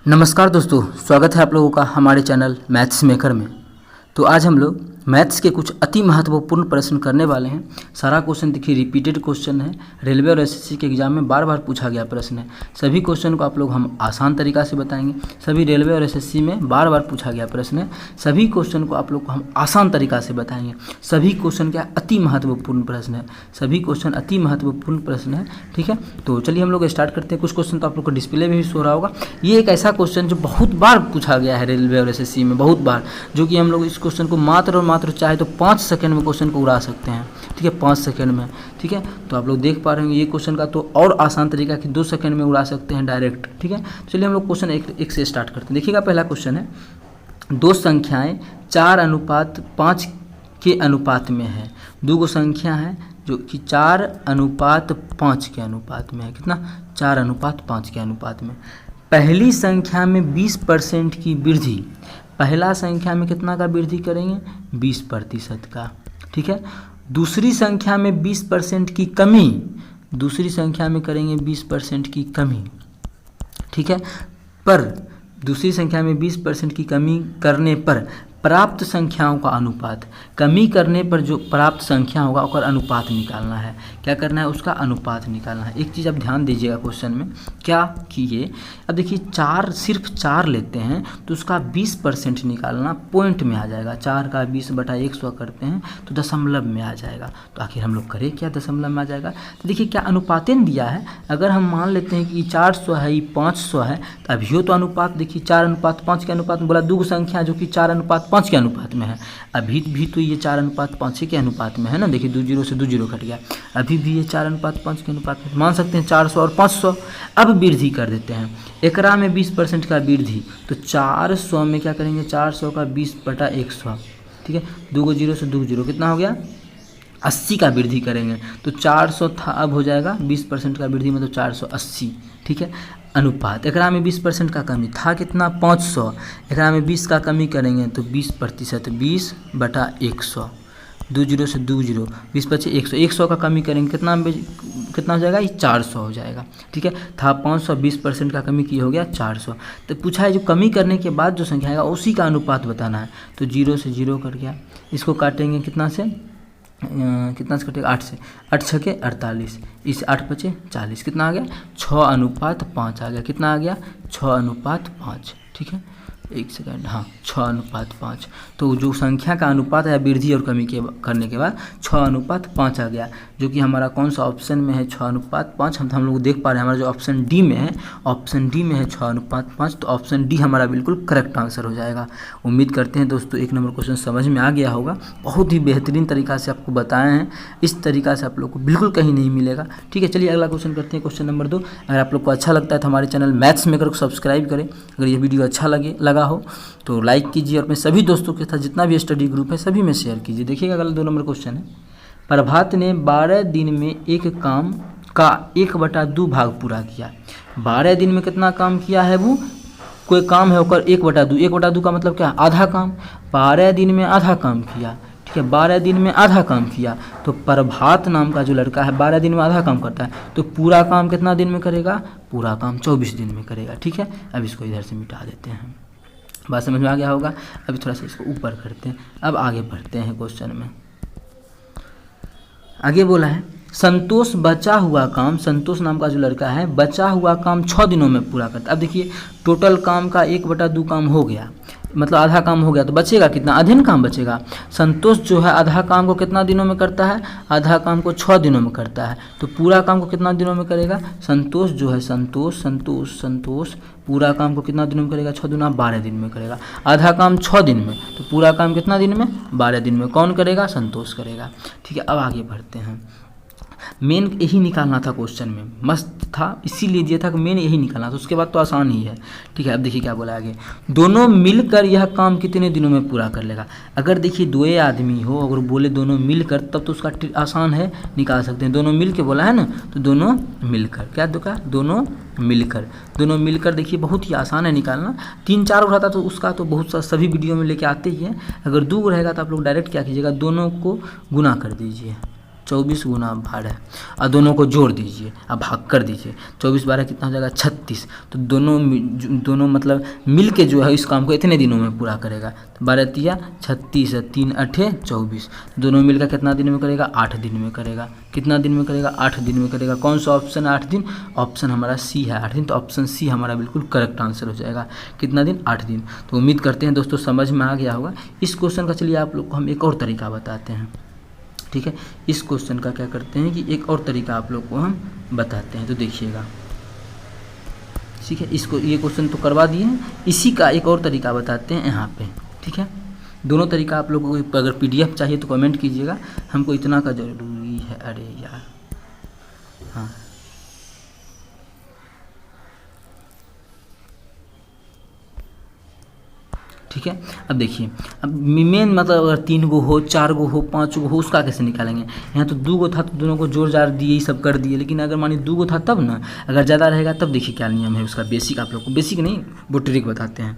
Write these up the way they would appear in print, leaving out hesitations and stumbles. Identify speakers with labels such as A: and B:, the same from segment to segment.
A: नमस्कार दोस्तों, स्वागत है आप लोगों का हमारे चैनल मैथ्स मेकर में। तो आज हम लोग मैथ्स के कुछ अति महत्वपूर्ण प्रश्न करने वाले हैं। सारा क्वेश्चन देखिए रिपीटेड क्वेश्चन है, रेलवे और एसएससी के एग्जाम में बार बार पूछा गया प्रश्न है। सभी क्वेश्चन को आप लोग हम आसान तरीका से बताएंगे। सभी रेलवे और एसएससी में बार बार पूछा गया प्रश्न है, सभी क्वेश्चन को आप लोग को हम आसान तरीका से बताएंगे। सभी क्वेश्चन क्या अति महत्वपूर्ण प्रश्न है, सभी क्वेश्चन अति महत्वपूर्ण प्रश्न है। ठीक है, तो चलिए हम लोग स्टार्ट करते हैं। कुछ क्वेश्चन तो आप लोग को डिस्प्ले में भी शो रहा होगा। ये एक ऐसा क्वेश्चन जो बहुत बार पूछा गया है रेलवे और एसएससी में, बहुत बार, जो कि हम लोग इस क्वेश्चन को मात्र और मात्र चाहे तो 5 सेकंड में क्वेश्चन को उड़ा सकते हैं। ठीक है, 5 सेकंड में। ठीक है, तो आप लोग देख पा रहे होंगे ये क्वेश्चन का तो और आसान तरीका कि 2 सेकंड में उड़ा सकते हैं डायरेक्ट। ठीक है, तो चलिए हम लोग क्वेश्चन एक से स्टार्ट करते हैं। देखिएगा, पहला क्वेश्चन है, दो संख्याएं 4:5 के अनुपात में है। दो संख्या है जो कि 4:5 के अनुपात में है। कितना? 4:5 के अनुपात में। पहली संख्या में 20% की वृद्धि, पहला संख्या में कितना का वृद्धि करेंगे? 20% का। ठीक है, दूसरी संख्या में 20% की कमी, दूसरी संख्या में करेंगे 20% की कमी। ठीक है, पर दूसरी संख्या में 20% की कमी करने पर प्राप्त संख्याओं का अनुपात, कमी करने पर जो प्राप्त संख्या होगा उसका अनुपात निकालना है। क्या करना है? उसका अनुपात निकालना है। एक चीज़ आप ध्यान दीजिएगा क्वेश्चन में, क्या कि ये अब देखिए सिर्फ 4 लेते हैं तो उसका 20% निकालना पॉइंट में आ जाएगा। 4 का 20/100 करते हैं तो दशमलव में आ जाएगा। तो आखिर हम लोग करें क्या? दशमलव में आ जाएगा। तो देखिए क्या अनुपातेन दिया है। अगर हम मान लेते हैं कि 400 है, ये 500 है, तो अभी तो अनुपात देखिए 4:5 के अनुपात में बोला। दो संख्या जो कि 4:5 के अनुपात में है, अभी भी तो ये 4:5 के अनुपात में है ना। देखिए 2 0 से 2 0 कट गया, अभी भी ये 4:5 के अनुपात में। मान सकते हैं 400 और 500। अब वृद्धि कर देते हैं, एकरा में 20% का वृद्धि, तो 400 में क्या करेंगे? 400 का 20/100। ठीक है, 2 0 से 2 0 कितना हो गया? 80 का वृद्धि करेंगे तो 400 था, अब हो जाएगा 20% का वृद्धि मतलब 480। ठीक है, अनुपात एकरा में 20% का कमी था, कितना? 500। एकरा में 20 का कमी करेंगे तो 20%, 20/100। 2 0 से 2 0, 20 बचे 100, 100 का कमी करेंगे कितना हो जाएगा? ये 400 हो जाएगा। ठीक है, था 500, 20% का कमी की हो गया 400। तो पूछा है जो कमी करने के बाद जो संख्या आएगा उसी का अनुपात बताना है। तो 0 से 0 कट गया, इसको काटेंगे कितना से? कितना से कटेगा? 8 से। 8 छके 48, इस 8 बचे 40, कितना आ गया? 6:5 आ गया। कितना आ गया? 6:5। ठीक है, एक सेकंड, हाँ 6:5। तो जो संख्या का अनुपात है वृद्धि और कमी के करने के बाद 6:5 आ गया, जो कि हमारा कौन सा ऑप्शन में है? 6:5। हम लोग देख पा रहे हैं हमारा जो ऑप्शन डी में है, ऑप्शन डी में है 6:5। तो ऑप्शन डी हमारा बिल्कुल करेक्ट आंसर हो जाएगा। उम्मीद करते हैं दोस्तों 1 नंबर क्वेश्चन समझ में आ गया होगा। बहुत ही बेहतरीन तरीका से आपको बताए हैं, इस तरीका से आप लोग को बिल्कुल कहीं नहीं मिलेगा। ठीक है, चलिए अगला क्वेश्चन करते हैं, क्वेश्चन नंबर 2। अगर आप लोग को अच्छा लगता है तो हमारे चैनल मैथ्स मेकर को सब्सक्राइब करें। अगर ये वीडियो अच्छा लगा हो तो लाइक कीजिए और अपने सभी दोस्तों के साथ जितना भी स्टडी ग्रुप है सभी में शेयर कीजिए। देखिएगा अगला 2 नंबर क्वेश्चन है, प्रभात ने 12 दिन में एक काम का 1/2 भाग पूरा किया। 12 दिन में कितना काम किया है? वो कोई काम है होकर 1/2, 1/2 का मतलब क्या? आधा काम। 12 दिन में आधा काम किया। ठीक है, 12 दिन में आधा काम किया, तो प्रभात नाम का जो लड़का है 12 दिन में आधा काम करता है, तो पूरा काम कितना दिन में करेगा? पूरा काम 24 दिन में करेगा। ठीक है, अब इसको इधर से मिटा देते हैं। बात समझ में आ गया होगा। अभी थोड़ा सा इसको ऊपर करते हैं, अब आगे बढ़ते हैं क्वेश्चन में। आगे बोला है, संतोष बचा हुआ काम, संतोष नाम का जो लड़का है बचा हुआ काम 6 दिनों में पूरा करता है। अब देखिए टोटल काम का 1/2 काम हो गया, मतलब आधा काम हो गया, तो बचेगा कितना? आधे काम बचेगा। संतोष जो है आधा काम को कितना दिनों में करता है? आधा काम को 6 दिनों में करता है, तो पूरा काम को कितना दिनों में करेगा? संतोष जो है संतोष पूरा काम को कितना दिनों में करेगा? 6 दूना 12 दिन में करेगा। आधा काम 6 दिन में, तो पूरा काम कितना दिन में? 12 दिन में। कौन करेगा? संतोष करेगा। ठीक है, अब आगे बढ़ते हैं। मेन यही निकालना था क्वेश्चन में, मस्त था इसीलिए दिया था कि मेन यही निकालना था, उसके बाद तो आसान ही है। ठीक है, अब देखिए क्या बोला आगे, दोनों मिलकर यह काम कितने दिनों में पूरा कर लेगा। अगर देखिए 2 आदमी हो, अगर बोले दोनों मिलकर, तब तो उसका आसान है, निकाल सकते हैं। दोनों मिल के बोला है ना, तो दोनों मिलकर, क्या दुका? दोनों मिलकर देखिए बहुत ही आसान है निकालना। 3 4 रहता तो उसका तो बहुत सा सभी वीडियो में लेके आते ही हैं। अगर 2 रहेगा तो आप लोग डायरेक्ट क्या कीजिएगा? दोनों को गुना कर दीजिए। 24 गुना 12 और दोनों को जोड़ दीजिए, अब भाग कर दीजिए। 24 12 कितना हो जाएगा 36। तो दोनों मतलब मिल के जो है इस काम को इतने दिनों में पूरा करेगा। तो 12 तिया 36 है, 3 8 24, दोनों मिलकर कितना दिन में करेगा 8 दिन में करेगा। कितना दिन में करेगा 8 दिन में करेगा। कौन सा ऑप्शन है 8 दिन? ऑप्शन हमारा सी है 8 दिन। तो ऑप्शन सी हमारा बिल्कुल करेक्ट आंसर हो जाएगा। कितना दिन? 8 दिन। तो उम्मीद करते हैं दोस्तों समझ में आ गया होगा। इस क्वेश्चन का चलिए आप लोग को हम एक और तरीका बताते हैं, ठीक है। इस क्वेश्चन का क्या करते हैं कि एक और तरीका आप लोग को हम बताते हैं, तो देखिएगा, ठीक है। इसको ये क्वेश्चन तो करवा दिए हैं, इसी का एक और तरीका बताते हैं यहाँ पे, ठीक है। दोनों तरीका आप लोगों को अगर PDF चाहिए तो कमेंट कीजिएगा, हमको इतना का जरूरी है। अरे यार, हाँ ठीक है। अब देखिए, अब मेन मतलब अगर 3 गो हो, 4 गो हो, 5 गो हो, उसका कैसे निकालेंगे। यहाँ तो 2 गो था तो दोनों को जोड़ जाड़ दिए, ये सब कर दिए। लेकिन अगर मानिए 2 गो था तब ना, अगर ज़्यादा रहेगा तब देखिए क्या नियम है उसका। बेसिक आप लोग को, बेसिक नहीं वो ट्रिक बताते हैं।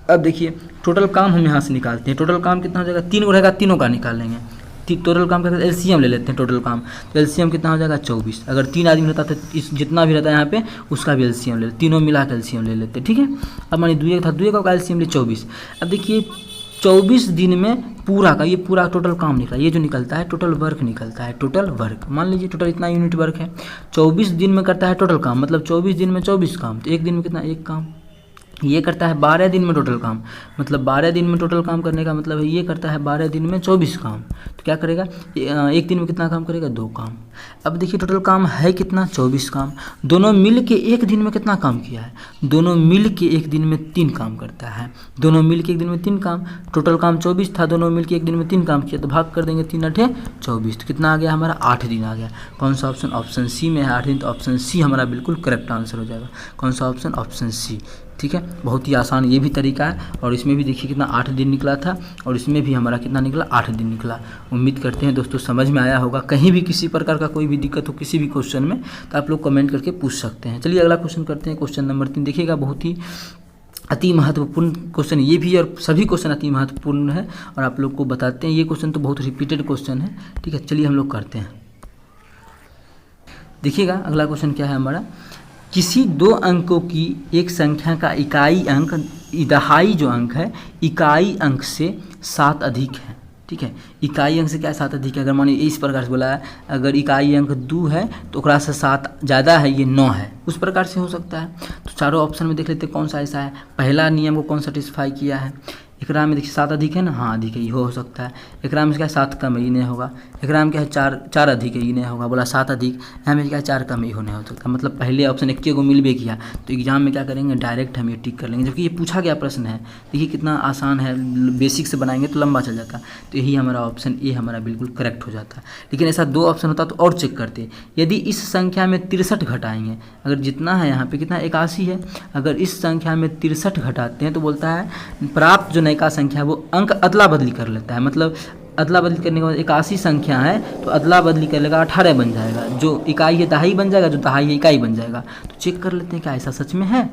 A: अब देखिए टोटल काम हम यहाँ से निकालते हैं। टोटल काम कितना हो जाएगा, 3 गो रहेगा, तीनों का निकालेंगे। टोटल काम का LCM ले लेते हैं टोटल काम। तो LCM कितना हो जाएगा 24। अगर 3 आदमी रहता तो इस जितना भी रहता है यहाँ पे उसका भी LCM ले लेते, तीनों मिला के LCM ले लेते, ठीक है। अब मानिए 2 था, 2 का LCM ले 24। अब देखिए 24 दिन में पूरा का ये पूरा टोटल काम निकला। ये जो निकलता है टोटल वर्क निकलता है, टोटल वर्क। मान लीजिए टोटल इतना यूनिट वर्क है, 24 दिन में करता है टोटल काम, मतलब 24 दिन में 24 काम। तो एक दिन में कितना, एक काम। ये करता है 12 दिन में टोटल काम, मतलब 12 दिन में टोटल काम करने का मतलब है ये करता है 12 दिन में 24 काम। तो क्या करेगा, एक दिन में कितना काम करेगा, 2 काम। अब देखिए टोटल काम है कितना, 24 काम। दोनों मिल के एक दिन में कितना काम किया है, दोनों मिल के एक दिन में 3 काम करता है। दोनों मिल के एक दिन में 3 काम, टोटल काम 24 था, दोनों मिल के एक दिन में 3 काम किया। तो भाग कर देंगे, 3 8 24। तो कितना आ गया हमारा, 8 दिन आ गया। कौन सा ऑप्शन, ऑप्शन सी में है 8 दिन। तो ऑप्शन सी हमारा बिल्कुल करेक्ट आंसर हो जाएगा। कौन सा ऑप्शन, ऑप्शन सी, ठीक है। बहुत ही आसान ये भी तरीका है। और इसमें भी देखिए कितना 8 दिन निकला था, और इसमें भी हमारा कितना निकला, 8 दिन निकला। उम्मीद करते हैं दोस्तों समझ में आया होगा। कहीं भी किसी प्रकार का कोई भी दिक्कत हो किसी भी क्वेश्चन में तो आप लोग कमेंट करके पूछ सकते हैं। चलिए अगला क्वेश्चन करते हैं, क्वेश्चन नंबर 3। देखिएगा बहुत ही अति महत्वपूर्ण क्वेश्चन ये भी, और सभी क्वेश्चन अति महत्वपूर्ण है और आप लोग को बताते हैं। ये क्वेश्चन तो बहुत रिपीटेड क्वेश्चन है, ठीक है। चलिए हम लोग करते हैं। देखिएगा अगला क्वेश्चन क्या है हमारा, किसी 2 अंकों की एक संख्या का इकाई अंक, दहाई जो अंक है इकाई अंक से 7 अधिक है, ठीक है। इकाई अंक से क्या 7 अधिक है, अगर मानिए इस प्रकार से बोला है, अगर इकाई अंक 2 है तो ओकरा से 7 ज़्यादा है, ये 9 है, उस प्रकार से हो सकता है। तो चारों ऑप्शन में देख लेते हैं कौन सा ऐसा है। पहला नियम को कौन सेटिस्फाई किया है, एकरा में देखिए 7 अधिक है ना, हाँ अधिक है, ये हो सकता है। एकरा में क्या 7 कम है, ये नहीं होगा। एकरा में क्या है 4 अधिक है, ये नहीं होगा। बोला 7 अधिक, यहाँ में क्या है 4 कम, ये होने हो सकता है। मतलब पहले ऑप्शन 1 को मिल भी किया तो एग्जाम में क्या करेंगे, डायरेक्ट हम ये टिक कर लेंगे। जबकि ये पूछा गया प्रश्न है, देखिए कितना आसान है, बेसिक से बनाएंगे तो लंबा चल जाता। तो यही हमारा ऑप्शन ए हमारा बिल्कुल करेक्ट हो जाता। लेकिन ऐसा 2 ऑप्शन होता तो और चेक करते। यदि इस संख्या में 63 घटाएंगे, अगर जितना है यहाँ पे कितना 81 है, अगर इस संख्या में 63 घटाते हैं तो बोलता है प्राप्त जो नयिका संख्या है वो अंक अदला बदली कर लेता है। मतलब अदला बदली करने के बाद 81 संख्या है तो अदला बदली कर लेगा, 18 बन जाएगा। जो इकाई है दहाई बन जाएगा, जो दहाई है इकाई बन जाएगा। तो चेक कर लेते हैं क्या ऐसा सच में है।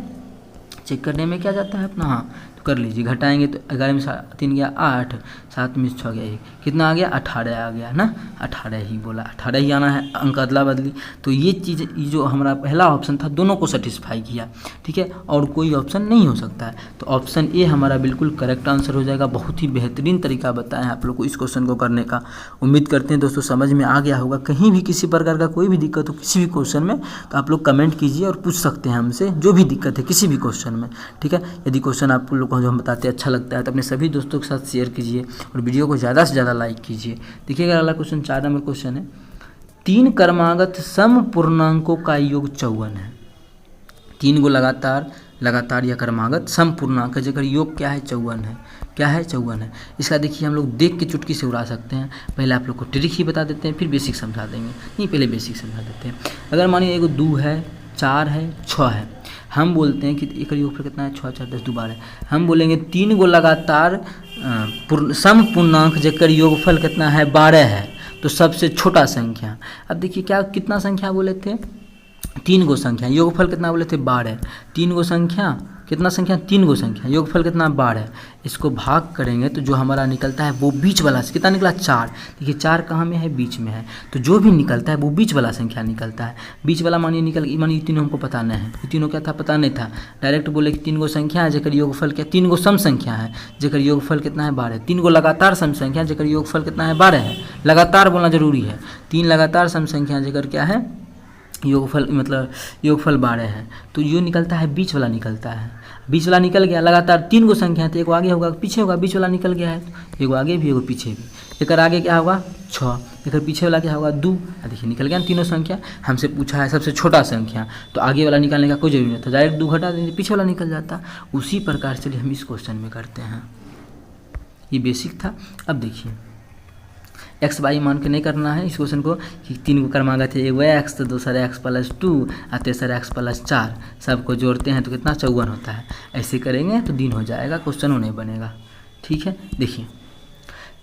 A: चेक करने में क्या जाता है अपना, हाँ तो कर लीजिए। घटाएंगे तो 11 में 3 गया 8, 7 में 6 गया 1, कितना आ गया 18 आ गया ना, 18 ही बोला, 18 ही आना है, अंक अदला बदली। तो ये चीज़ जो हमारा पहला ऑप्शन था दोनों को सेटिस्फाई किया, ठीक है। और कोई ऑप्शन नहीं हो सकता है। तो ऑप्शन ए हमारा बिल्कुल करेक्ट आंसर हो जाएगा। बहुत ही बेहतरीन तरीका बताया है आप लोग को इस क्वेश्चन को करने का। उम्मीद करते हैं दोस्तों समझ में आ गया होगा। कहीं भी किसी प्रकार का कोई भी दिक्कत हो किसी भी क्वेश्चन में तो आप लोग कमेंट कीजिए और पूछ सकते हैं हमसे जो भी दिक्कत है किसी भी क्वेश्चन में, ठीक है। यदि क्वेश्चन आप लोग को जो हम बताते हैं अच्छा लगता है तो अपने सभी दोस्तों के साथ शेयर कीजिए और वीडियो को ज़्यादा से ज़्यादा लाइक कीजिए। देखिएगा अगला क्वेश्चन 4 नंबर क्वेश्चन है, 3 क्रमागत सम पूर्णांकों का योग 54 है। 3 गो लगातार या क्रमागत सम पूर्णांक है जेकर योग क्या है 54 है। क्या है 54 है। इसका देखिए हम लोग देख के चुटकी से उड़ा सकते हैं। पहले आप लोग को ट्रिक ही बता देते हैं फिर बेसिक समझा देंगे। नहीं पहले बेसिक समझा देते हैं। अगर मानिए एगो 2 है, 4 है, 6 है, हम बोलते हैं कि एक योग पर कितना है 6 4 10 12 है। हम बोलेंगे 3 गो लगातार सम पूर्णांक जेकर योगफल कितना है 12 है तो सबसे छोटा संख्या। अब देखिए क्या कितना संख्या बोले थे तीन गो संख्या, योगफल कितना बोले थे 12, तीन गो संख्या कितना संख्या, तीन गो संख्या, योगफल कितना 12, इसको भाग करेंगे तो जो हमारा निकलता है वो बीच वाला कितना निकला 4। देखिए 4 कहाँ में है, बीच में है, तो जो भी निकलता है वो बीच वाला संख्या निकलता है। बीच वाला मानिए तीनों हमको पता नहीं है, ये तीनों क्या था पता नहीं था, डायरेक्ट बोले कि तीन गो संख्या है जेकर योगफल क्या, तीन गो सम संख्या है जेकर योगफल कितना है 12, तीन गो लगातार सम संख्या जेकर योगफल कितना है 12 है, लगातार बोलना जरूरी है, तीन लगातार सम संख्या जेकर क्या है योगफल, मतलब योगफल 12 है, तो ये निकलता है बीच वाला निकलता है। बीच वाला निकल गया, लगातार तीन गो संख्या है तो एगो आगे होगा पीछे होगा, बीच वाला निकल गया है तो एगो आगे भी एगो पीछे भी, एक आगे क्या होगा 6, एक पीछे वाला क्या होगा 2। देखिए निकल गया तीनों संख्या, हमसे पूछा है सबसे छोटा संख्या, तो आगे वाला निकालने का कोई जरूरी नहीं था, डायरेक्ट 2 घटा देंगे पीछे वाला निकल जाता। उसी प्रकार से हम इस क्वेश्चन में करते हैं, ये बेसिक था। अब देखिए एक्स वाई मान के नहीं करना है इस क्वेश्चन को कि तीन को क्रमागत है, एगो एक्स तो दूसरा एक्स प्लस 2 और तीसरा एक्स प्लस 4, सबको जोड़ते हैं तो कितना 54 होता है। ऐसे करेंगे तो दिन हो जाएगा, क्वेश्चन नहीं बनेगा। ठीक है, देखिए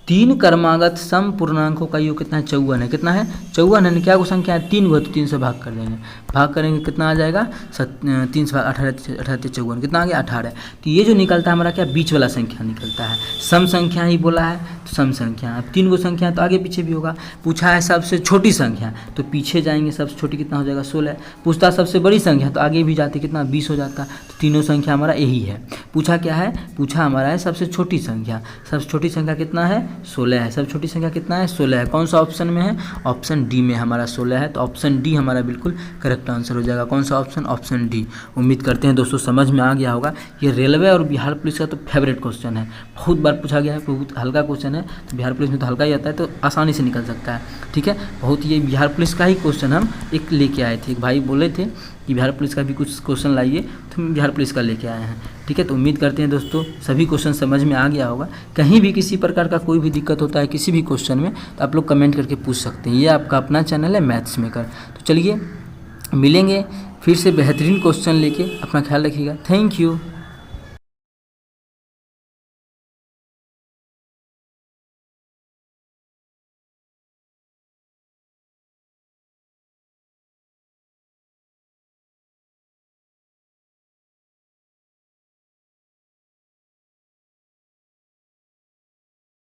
A: तीन क्रमागत सम पूर्णांकों का योग कितना है 54 है, कितना है 54 है, क्या को संख्या है 3 गो, तो 3 से भाग कर देंगे, भाग करेंगे कितना आ जाएगा 3 से 18 54 कितना आ गया 18। तो ये जो निकलता है हमारा क्या बीच वाला संख्या निकलता है, सम संख्या ही बोला है तो सम संख्या, अब 3 गो संख्या तो आगे पीछे भी होगा। पूछा है सबसे छोटी संख्या तो पीछे जाएंगे, सबसे छोटी कितना हो जाएगा 16। पूछता सबसे बड़ी संख्या तो आगे भी जाते कितना 20 हो जाता, तो तीनों संख्या हमारा यही है। पूछा क्या है, पूछा हमारा है सबसे छोटी संख्या, सबसे छोटी संख्या कितना है 16 है, सबसे छोटी संख्या कितना है 16 है। कौन सा ऑप्शन में है, ऑप्शन डी में हमारा 16 है, तो ऑप्शन डी हमारा बिल्कुल करेक्ट आंसर हो जाएगा। कौन सा ऑप्शन, ऑप्शन डी। उम्मीद करते हैं दोस्तों समझ में आ गया होगा। ये रेलवे और बिहार पुलिस का तो फेवरेट क्वेश्चन है, बहुत बार पूछा गया है, बहुत हल्का क्वेश्चन है, तो बिहार पुलिस में तो हल्का ही आता है तो आसानी से निकल सकता है। ठीक है, बहुत ये बिहार पुलिस का ही क्वेश्चन हम एक लेके आए थे, एक भाई बोले थे कि बिहार पुलिस का भी कुछ क्वेश्चन लाइए, तो हम बिहार पुलिस का लेके आए हैं। ठीक है, तो उम्मीद करते हैं दोस्तों सभी क्वेश्चन समझ में आ गया होगा। कहीं भी किसी प्रकार का कोई भी दिक्कत होता है किसी भी क्वेश्चन में तो आप लोग कमेंट करके पूछ सकते हैं। ये आपका अपना चैनल है मैथ्स मेकर। तो चलिए मिलेंगे फिर से बेहतरीन क्वेश्चन लेके, अपना ख्याल रखिएगा। Thank you.